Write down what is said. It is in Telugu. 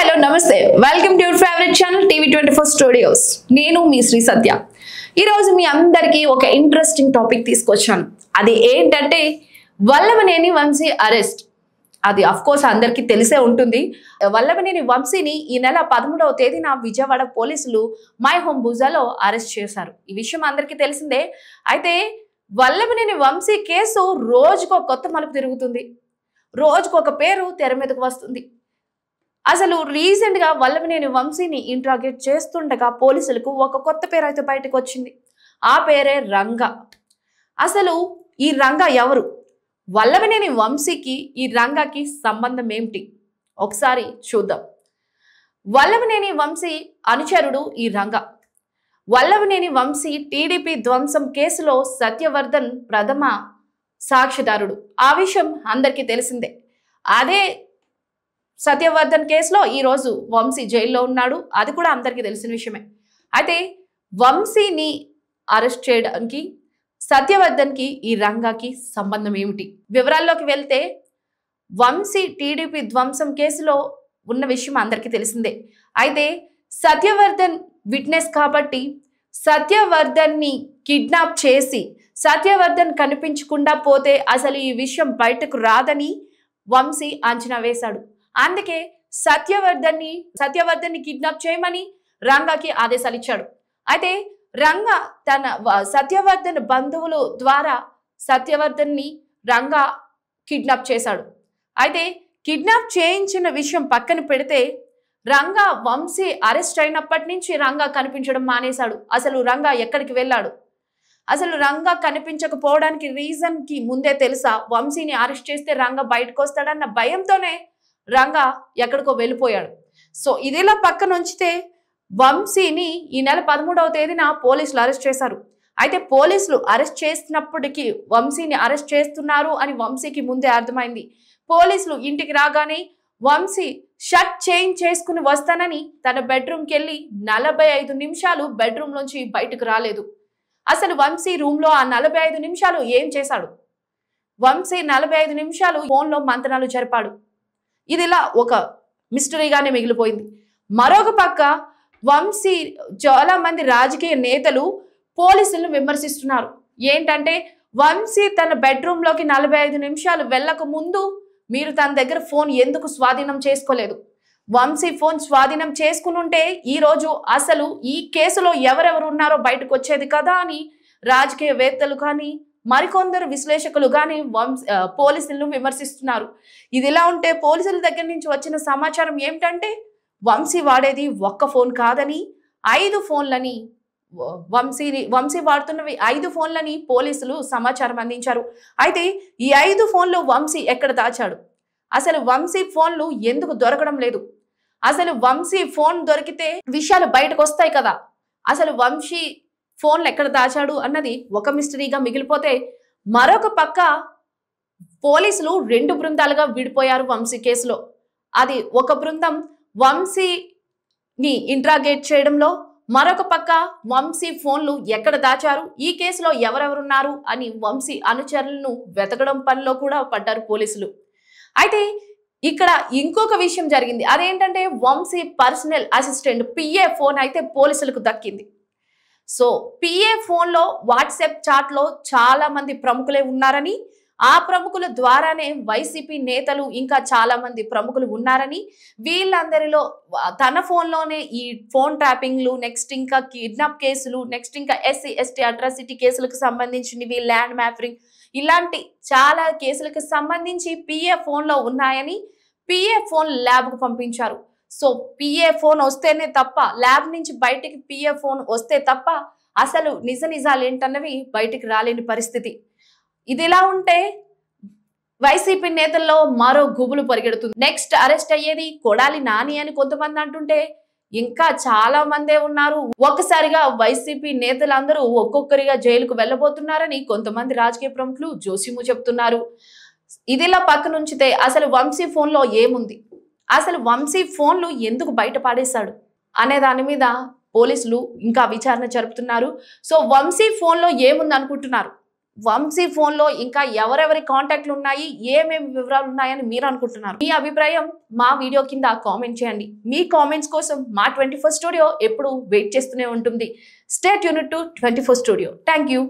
హలో నమస్తే welcome to your favourite channel టీవీ24 స్టూడియోస్. నేను మీ శ్రీ సత్య. ఈ రోజు మీ అందరికీ ఒక ఇంట్రెస్టింగ్ టాపిక్ తీసుకొచ్చాను. అది ఏంటంటే వల్లభనేని వంశీ అరెస్ట్. అది ఆఫ్ కోర్స్ అందరికీ తెలిసే ఉంటుంది. వల్లభనేని వంశీని ఈ నెల 13వ తేదీన విజయవాడ పోలీసులు మై హోమ్ భుజాలో అరెస్ట్ చేశారు. ఈ విషయం అందరికీ తెలిసిందే. అయితే వల్లభనేని వంశీ కేసు రోజుకు ఒక కొత్త మలుపు తిరుగుతుంది. రోజుకు ఒక పేరు తెర మీదకు వస్తుంది. అసలు రీసెంట్ గా వల్లభనేని వంశీని ఇంట్రాగేట్ చేస్తుండగా పోలీసులకు ఒక కొత్త పేరు అయితే బయటకు వచ్చింది. ఆ పేరే రంగా. అసలు ఈ రంగా ఎవరు? వల్లభనేని వంశీకి ఈ రంగాకి సంబంధం ఏమిటి? ఒకసారి చూద్దాం. వల్లభనేని వంశీ అనుచరుడు ఈ రంగా. వల్లభనేని వంశీ టీడీపీ ధ్వంసం కేసులో సత్యవర్ధన్ ప్రథమ సాక్షిదారుడు. ఆ విషయం అందరికీ తెలిసిందే. అదే సత్యవర్ధన్ కేసులో ఈరోజు వంశీ జైల్లో ఉన్నాడు. అది కూడా అందరికీ తెలిసిన విషయమే. అయితే వంశీని అరెస్ట్ చేయడానికి సత్యవర్ధన్కి ఈ రంగాకి సంబంధం ఏమిటి? వివరాల్లోకి వెళ్తే వంశీ టీడీపీ ధ్వంసం కేసులో ఉన్న విషయం అందరికీ తెలిసిందే. అయితే సత్యవర్ధన్ విట్నెస్ కాబట్టి సత్యవర్ధన్ని కిడ్నాప్ చేసి సత్యవర్ధన్ కనిపించకుండా పోతే అసలు ఈ విషయం బయటకు రాదని వంశీ అంచనా వేశాడు. అందుకే సత్యవర్ధన్ని కిడ్నాప్ చేయమని రంగాకి ఆదేశాలు ఇచ్చాడు. అయితే రంగా తన సత్యవర్ధన్ బంధువుల ద్వారా సత్యవర్ధన్ని రంగా కిడ్నాప్ చేశాడు. అయితే కిడ్నాప్ చేయించిన విషయం పక్కన పెడితే రంగా వంశీ అరెస్ట్ అయినప్పటి నుంచి రంగా కనిపించడం మానేశాడు. అసలు రంగా ఎక్కడికి వెళ్ళాడు? అసలు రంగా కనిపించకపోవడానికి రీజన్ కి ముందే తెలుసా? వంశీని అరెస్ట్ చేస్తే రంగా బయటకు వస్తాడన్న భయంతోనే రంగా ఎక్కడికో వెళ్ళిపోయాడు. సో ఇదిలా పక్కన ఉంచితే వంశీని ఈ నెల 13వ తేదీన పోలీసులు అరెస్ట్ చేశారు. అయితే పోలీసులు అరెస్ట్ చేసినప్పటికీ వంశీని అరెస్ట్ చేస్తున్నారు అని వంశీకి ముందే అర్థమైంది. పోలీసులు ఇంటికి రాగానే వంశీ షర్ట్ చేంజ్ చేసుకుని వస్తానని తన బెడ్రూమ్కి వెళ్ళి 45 నిమిషాలు బెడ్రూమ్ నుంచి బయటకు రాలేదు. అసలు వంశీ రూమ్ లో ఆ 45 నిమిషాలు ఏం చేశాడు? వంశీ 45 నిమిషాలు ఫోన్లో మంతనాలు జరిపాడు. ఇదిలా ఒక మిస్టరీగానే మిగిలిపోయింది. మరొక పక్క వంశీ చాలా మంది రాజకీయ నేతలు పోలీసులను విమర్శిస్తున్నారు. ఏంటంటే వంశీ తన బెడ్రూమ్ లోకి 45 నిమిషాలు వెళ్ళక ముందు మీరు తన దగ్గర ఫోన్ ఎందుకు స్వాధీనం చేసుకోలేదు? వంశీ ఫోన్ స్వాధీనం చేసుకుని ఉంటే ఈ రోజు అసలు ఈ కేసులో ఎవరెవరు ఉన్నారో బయటకు వచ్చేది కదా అని రాజకీయవేత్తలు కానీ మరికొందరు విశ్లేషకులు కానీ పోలీసులను విమర్శిస్తున్నారు. ఇదిలా ఉంటే పోలీసుల దగ్గర నుంచి వచ్చిన సమాచారం ఏమిటంటే వంశీ వాడేది ఒక్క ఫోన్ కాదని 5 ఫోన్లని వంశీ వాడుతున్నవి 5 ఫోన్లని పోలీసులు సమాచారం అందించారు. అయితే ఈ 5 ఫోన్లు వంశీ ఎక్కడ దాచాడు? అసలు వంశీ ఫోన్లు ఎందుకు దొరకడం లేదు? అసలు వంశీ ఫోన్ దొరికితే విషయాలు బయటకు వస్తాయి కదా. అసలు వంశీ ఫోన్లు ఎక్కడ దాచాడు అన్నది ఒక మిస్టరీగా మిగిలిపోతే మరొక పక్క పోలీసులు 2 బృందాలుగా విడిపోయారు వంశీ కేసులో. అది ఒక బృందం వంశీని ఇంట్రాగేట్ చేయడంలో, మరొక పక్క వంశీ ఫోన్లు ఎక్కడ దాచారు, ఈ కేసులో ఎవరెవరున్నారు అని వంశీ అనుచరులను వెతకడం పనిలో కూడా పడ్డారు పోలీసులు. అయితే ఇక్కడ ఇంకొక విషయం జరిగింది. అదేంటంటే Vamshi personal assistant PA phone అయితే పోలీసులకు దక్కింది. సో పిఏ ఫోన్లో వాట్సాప్ చాట్లో చాలా మంది ప్రముఖులే ఉన్నారని, ఆ ప్రముఖుల ద్వారానే వైసీపీ నేతలు ఇంకా చాలా మంది ప్రముఖులు ఉన్నారని, వీళ్ళందరిలో తన ఫోన్లోనే ఈ ఫోన్ ట్రాపింగ్లు, నెక్స్ట్ ఇంకా కిడ్నాప్ కేసులు, నెక్స్ట్ ఇంకా SC ST అట్రాసిటీ కేసులకు సంబంధించినవి, ల్యాండ్ మ్యాపరింగ్ ఇలాంటి చాలా కేసులకు సంబంధించి పిఏ ఫోన్లో ఉన్నాయని పిఏ ఫోన్ ల్యాబ్కు పంపించారు. సో పిఏ ఫోన్ వస్తేనే తప్ప, ల్యాబ్ నుంచి బయటికి పిఏ ఫోన్ వస్తే తప్ప అసలు నిజాలు ఏంటన్నవి బయటికి రాలేని పరిస్థితి. ఇదిలా ఉంటే వైసీపీ నేతల్లో మరో గుబులు పరిగెడుతుంది. నెక్స్ట్ అరెస్ట్ అయ్యేది కొడాలి నాని అని కొంతమంది అంటుంటే ఇంకా చాలా మందే ఉన్నారు. ఒక్కసారిగా వైసీపీ నేతలందరూ ఒక్కొక్కరిగా జైలుకు వెళ్ళబోతున్నారని కొంతమంది రాజకీయ ప్రముఖులు జోసిము చెప్తున్నారు. ఇదిలా పక్కన ఉంచితే అసలు వంశీ ఫోన్లో ఏముంది? అసలు వంశీ ఫోన్లు ఎందుకు బయట పాడేశాడు అనే దాని మీద పోలీసులు ఇంకా విచారణ జరుపుతున్నారు. సో వంశీ ఫోన్లో ఏముంది అనుకుంటున్నారు? వంశీ ఫోన్ లో ఇంకా ఎవరెవరి కాంటాక్ట్లు ఉన్నాయి, ఏమేమి వివరాలు ఉన్నాయని మీరు అనుకుంటున్నారు? మీ అభిప్రాయం మా వీడియో కింద కామెంట్ చేయండి. మీ కామెంట్స్ కోసం మా 24 స్టూడియో ఎప్పుడు వెయిట్ చేస్తూనే ఉంటుంది. Stay tuned to 24 studio. Thank you.